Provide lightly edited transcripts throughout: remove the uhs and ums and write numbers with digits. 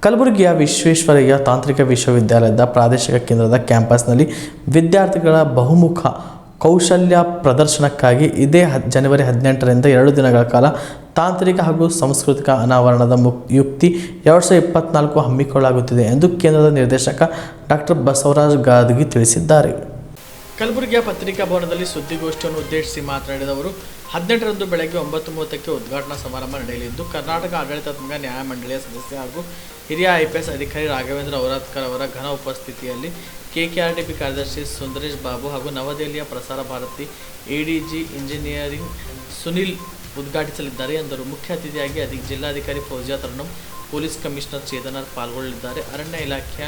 ಕಲಬುರಗಿಯ ವಿಶ್ವೇಶ್ವರಯ್ಯ ತಾಂತ್ರಿಕ ವಿಶ್ವವಿದ್ಯಾಲಯದ ಪ್ರಾದೇಶಿಕ ಕೇಂದ್ರದ ಕ್ಯಾಂಪಸ್ನಲ್ಲಿ ವಿದ್ಯಾರ್ಥಿಗಳ ಬಹುಮುಖ ಕೌಶಲ್ಯ ಪ್ರದರ್ಶನಕ್ಕಾಗಿ ಇದೇ ಜನವರಿ 18ರಿಂದ 2 ದಿನಗಳ ಕಾಲ ತಾಂತ್ರಿಕ ಹಾಗೂ ಸಾಂಸ್ಕೃತಿಕ ಅನಾವರಣದ ಯುಕ್ತಿ 2024 ಹಮ್ಮಿಕೊಳ್ಳಲಾಗುತ್ತಿದೆ ಎಂದು ಕೇಂದ್ರದ ನಿರ್ದೇಶಕ ಡಾಕ್ಟರ್ ಬಸವರಾಜ್ ಗಾದಗಿ ತಿಳಿಸಿದ್ದಾರೆ. ಕಲಬುರಗಿಯ ಪತ್ರಿಕಾ ಭವನದಲ್ಲಿ ಸುದ್ದಿಗೋಷ್ಠಿಯನ್ನು ಉದ್ದೇಶಿಸಿ ಮಾತನಾಡಿದ ಅವರು 18ರಂದು ಬೆಳಗ್ಗೆ 9:30ಕ್ಕೆ ಉದ್ಘಾಟನಾ ಸಮಾರಂಭ ನಡೆಯಲಿದ್ದು ಕರ್ನಾಟಕ ಆಡಳಿತಾತ್ಮಕ ನ್ಯಾಯಮಂಡಳಿಯ ಸದಸ್ಯ ಹಾಗೂ ಹಿರಿಯ IPS ಅಧಿಕಾರಿ ರಾಘವೇಂದ್ರ ಔರಾದ್ಕರ್ ಅವರ ಘನ ಉಪಸ್ಥಿತಿಯಲ್ಲಿ KKRTP ಕಾರ್ಯದರ್ಶಿ ಸುಂದರೇಶ್ ಬಾಬು ಹಾಗೂ ನವದೆಹಲಿಯ ಪ್ರಸಾರ ಭಾರತಿ ADG ಇಂಜಿನಿಯರಿಂಗ್ ಸುನಿಲ್ ಉದ್ಘಾಟಿಸಲಿದ್ದಾರೆ ಎಂದರು. ಮುಖ್ಯ ಅತಿಥಿಯಾಗಿ ಜಿಲ್ಲಾಧಿಕಾರಿ ಫೌಜಿಯಾ ತರಣಂ, ಪೊಲೀಸ್ ಕಮಿಷನರ್ ಚೇತನಾರ್ ಪಾಲ್ಗೊಳ್ಳಲಿದ್ದಾರೆ. ಅರಣ್ಯ ಇಲಾಖೆಯ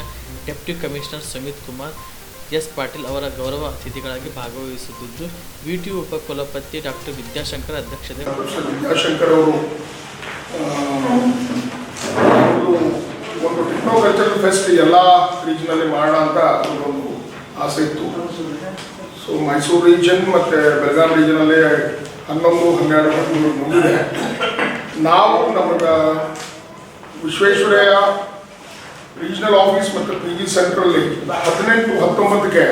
deputy commissioner Sumit Kumar S Patil ಅವರ ಗೌರವ ಅತಿಥಿಗಳಾಗಿ ಭಾಗವಹಿಸುತ್ತಿದ್ದು, VTU ಉಪಕುಲಪತಿ ಡಾಕ್ಟರ್ ವಿದ್ಯಾಶಂಕರ್ ಅಧ್ಯಕ್ಷತೆ ವಿದ್ಯಾಶಂಕರ್ ಅವರು ಒಂದು ಟೆಕ್ನೋಕಲ್ಚರಲ್ ಫೆಸ್ಟ್ ಎಲ್ಲ ರೀಜನಲ್ಲಿ ಮಾಡೋಣ ಅಂತ ಒಂದು ಆಸೆ ಇತ್ತು. ಸೊ ಮೈಸೂರು ರೀಜನ್ ಮತ್ತು ಬೆಳಗಾವಿ ರೀಜನಲ್ಲಿ 11, 12 ಮುಗಿದಿದೆ. ನಾವು ನಮಗೆ ವಿಶ್ವೇಶ್ವರಯ್ಯ ರೀಜನಲ್ ಆಫೀಸ್ ಮತ್ತು PG ಸೆಂಟ್ರಲ್ಲಿ 18, 19ಕ್ಕೆ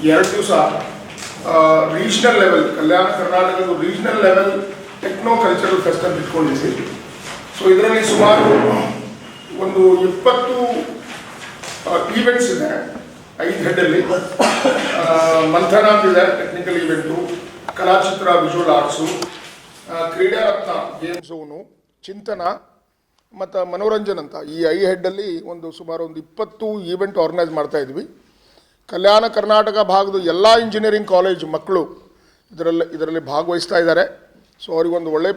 2 ದಿವಸ ರೀಜನಲ್ ಲೆವೆಲ್ ಕಲ್ಯಾಣ ಕರ್ನಾಟಕದ ರೀಜನಲ್ ಲೆವೆಲ್ ಟೆಕ್ನೋಕಲ್ಚರಲ್ ಫೆಸ್ಟ್ ಅಂತ ಇಟ್ಕೊಂಡಿದ್ದೀವಿ. ಸೊ ಇದರಲ್ಲಿ ಸುಮಾರು ಒಂದು 20 ಈವೆಂಟ್ಸ್ ಇದೆ. 5 ಹೆಡ್ಡಲ್ಲಿ ಮಂಥನ ಅಂತಿದೆ ಟೆಕ್ನಿಕಲ್ ಈವೆಂಟು, ಕಲಾಚಿತ್ರ ವಿಜುವಲ್ ಆರ್ಟ್ಸು, ಕ್ರೀಡಾ ರತ್ನ ಗೇಮ್ ಝೋನು, ಚಿಂತನ ಮತ್ತು ಮನೋರಂಜನ್ ಅಂತ ಈ 5 ಹೆಡ್ಡಲ್ಲಿ ಸುಮಾರು 20 ಈವೆಂಟ್ ಆರ್ಗನೈಸ್ ಮಾಡ್ತಾ ಇದ್ವಿ. ಕಲ್ಯಾಣ ಕರ್ನಾಟಕ ಭಾಗದ ಎಲ್ಲ ಇಂಜಿನಿಯರಿಂಗ್ ಕಾಲೇಜ್ ಮಕ್ಕಳು ಇದರಲ್ಲಿ ಭಾಗವಹಿಸ್ತಾ ಇದ್ದಾರೆ. ಸೊ ಅವರಿಗೊಂದು ಒಳ್ಳೆ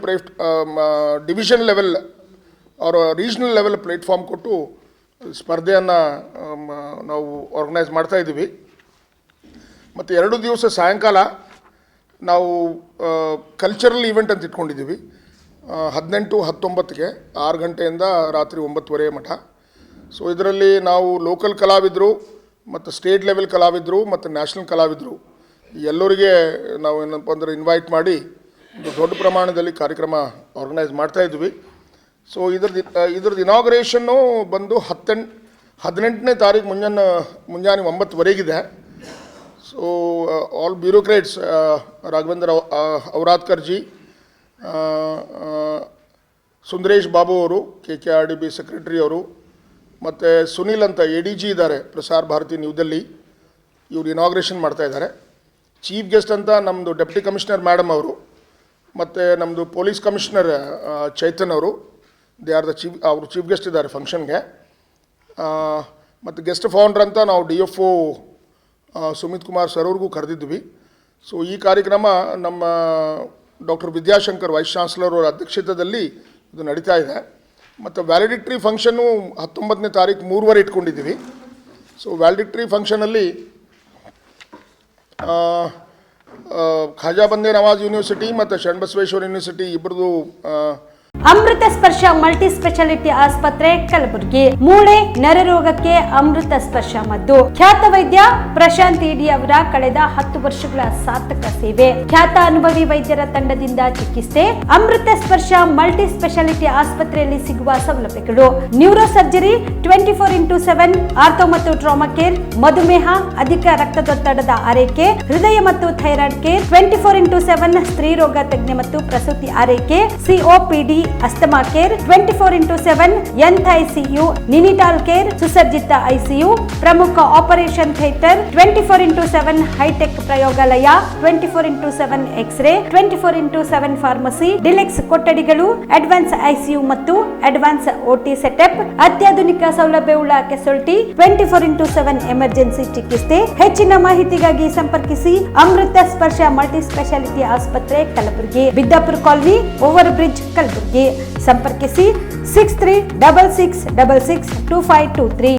ಡಿವಿಷನ್ ಲೆವೆಲ್ ಅವರ ರೀಜ್ನಲ್ ಲೆವೆಲ್ ಪ್ಲೇಟ್ಫಾರ್ಮ್ ಕೊಟ್ಟು ಸ್ಪರ್ಧೆಯನ್ನು ನಾವು ಆರ್ಗನೈಸ್ ಮಾಡ್ತಾ ಇದ್ದೀವಿ. ಮತ್ತು 2 ದಿವಸ ಸಾಯಂಕಾಲ ನಾವು ಕಲ್ಚರಲ್ ಈವೆಂಟ್ ಅಂತ ಇಟ್ಕೊಂಡಿದ್ದೀವಿ. 18, 19ಕ್ಕೆ 6 ಗಂಟೆಯಿಂದ ರಾತ್ರಿ 9:30 ಮಠ. ಸೊ ಇದರಲ್ಲಿ ನಾವು ಲೋಕಲ್ ಕಲಾವಿದರು ಮತ್ತು ಸ್ಟೇಟ್ ಲೆವೆಲ್ ಕಲಾವಿದರು ಮತ್ತು ನ್ಯಾಷನಲ್ ಕಲಾವಿದರು ಎಲ್ಲರಿಗೆ ನಾವು ಏನಪ್ಪ ಅಂದರೆ ಇನ್ವೈಟ್ ಮಾಡಿ ಒಂದು ದೊಡ್ಡ ಪ್ರಮಾಣದಲ್ಲಿ ಕಾರ್ಯಕ್ರಮ ಆರ್ಗನೈಸ್ ಮಾಡ್ತಾ ಇದ್ವಿ. ಸೊ ಇದ್ರದ್ದು ಇನಾಗ್ರೇಷನ್ನು ಬಂದು 18ನೇ ತಾರೀಕು ಮುಂಜಾನೆ 9:00ವರೆಗಿದೆ. So all bureaucrats Raghavendra Auradkar ji, Sundaresh Babu ಅವರು KKRTP ಸೆಕ್ರೆಟರಿ ಅವರು, ಮತ್ತು ಸುನಿಲ್ ಅಂತ ADG ಇದ್ದಾರೆ ಪ್ರಸಾರ ಭಾರತಿ ನ್ಯೂ ದಿಲ್ಲಿ, ಇವರು ಇನಾಗ್ರೇಷನ್ ಮಾಡ್ತಾ ಇದ್ದಾರೆ. ಚೀಫ್ ಗೆಸ್ಟ್ ಅಂತ ನಮ್ಮದು ಡೆಪ್ಟಿ ಕಮಿಷನರ್ ಮೇಡಮ್ ಅವರು, ಮತ್ತು ನಮ್ಮದು ಪೊಲೀಸ್ ಕಮಿಷನರ್ ಚೈತನ್ ಅವರು, ಅವರು ಚೀಫ್ ಗೆಸ್ಟ್ ಇದ್ದಾರೆ ಫಂಕ್ಷನ್ಗೆ. ಮತ್ತು ಗೆಸ್ಟ್ ಫೌಂಡ್ರ್ ಅಂತ ನಾವು DFO ಸುಮಿತ್ ಕುಮಾರ್ ಸರ್ ಅವ್ರಿಗೂ ಕರೆದಿದ್ವಿ. ಸೊ ಈ ಕಾರ್ಯಕ್ರಮ ನಮ್ಮ ಡಾಕ್ಟರ್ ವಿದ್ಯಾಶಂಕರ್ ವೈಸ್ ಚಾನ್ಸಲರ್ ಅವರ ಅಧ್ಯಕ್ಷತೆಯಲ್ಲಿ ಇದು ನಡೀತಾ ಇದೆ. ಮತ್ತು ವ್ಯಾಲಿಡಿಕ್ಟ್ರಿ ಫಂಕ್ಷನ್ನು 19ನೇ ತಾರೀಕು 3:30 ಇಟ್ಕೊಂಡಿದ್ದೀವಿ. ಸೊ ವ್ಯಾಲಿಡಿಕ್ಟ್ರಿ ಫಂಕ್ಷನಲ್ಲಿ ಖಾಜಾ ಬಂದೇ ನವಾಜ್ ಯೂನಿವರ್ಸಿಟಿ ಮತ್ತು ಶರಣಬಸವೇಶ್ವರ ಯೂನಿವರ್ಸಿಟಿ ಇಬ್ಬರದು ಅಮೃತ ಸ್ಪರ್ಶ ಮಲ್ಟಿ ಸ್ಪೆಷಾಲಿಟಿ ಆಸ್ಪತ್ರೆ ಕಲಬುರಗಿ. ಮೂಳೆ ನರರೋಗಕ್ಕೆ ಅಮೃತ ಸ್ಪರ್ಶ ಮದ್ದು. ಖ್ಯಾತ ವೈದ್ಯ ಪ್ರಶಾಂತ್ ED ಅವರ ಕಳೆದ 10 ವರ್ಷಗಳ ಸಾರ್ಥಕ ಸೇವೆ. ಖ್ಯಾತ ಅನುಭವಿ ವೈದ್ಯರ ತಂಡದಿಂದ ಚಿಕಿತ್ಸೆ. ಅಮೃತ ಸ್ಪರ್ಶ ಮಲ್ಟಿ ಸ್ಪೆಷಾಲಿಟಿ ಆಸ್ಪತ್ರೆಯಲ್ಲಿ ಸಿಗುವ ಸೌಲಭ್ಯಗಳು: ನ್ಯೂರೋ ಸರ್ಜರಿ 24x7, ಆರ್ಥೋ ಮತ್ತು ಟ್ರಾಮಾ ಕೇರ್, ಮಧುಮೇಹ, ಅಧಿಕ ರಕ್ತದೊತ್ತಡದ ಆರೈಕೆ, ಹೃದಯ ಮತ್ತು ಥೈರಾಯ್ಡ್ ಕೇರ್ 24x7, ಸ್ತ್ರೀ ರೋಗ ತಜ್ಞ ಮತ್ತು ಪ್ರಸೂತಿ ಆರೈಕೆ, COPD, asthma care 24x7, ICU, neonatal care, ಸುಸಜ್ಜಿತ ICU, ಪ್ರಮುಖ ಆಪರೇಷನ್ ಥಿಯೇಟರ್ 24x7, ಹೈಟೆಕ್ ಪ್ರಯೋಗಾಲಯ 24x7, X ray 24x7, pharmacy, deluxe ಕೊಠಡಿಗಳು, ಅಡ್ವಾನ್ಸ್ ICU ಮತ್ತು ಅಡ್ವಾನ್ಸ್ OT ಸೆಟಪ್, ಅತ್ಯಾಧುನಿಕ ಸೌಲಭ್ಯವುಳ್ಳ ಕೆಸೊಲ್ಟಿ 24x7 ಎಮರ್ಜೆನ್ಸಿ ಚಿಕಿತ್ಸೆ. ಹೆಚ್ಚಿನ ಮಾಹಿತಿಗಾಗಿ ಸಂಪರ್ಕಿಸಿ ಅಮೃತ ಸ್ಪರ್ಶ ಮಲ್ಟಿ ಸ್ಪೆಷಾಲಿಟಿ ಆಸ್ಪತ್ರೆ Kalaburagi, Biddapura colony, over bridge Kalaburagi. ಸಂಪರ್ಕಿಸಿ 6366662523.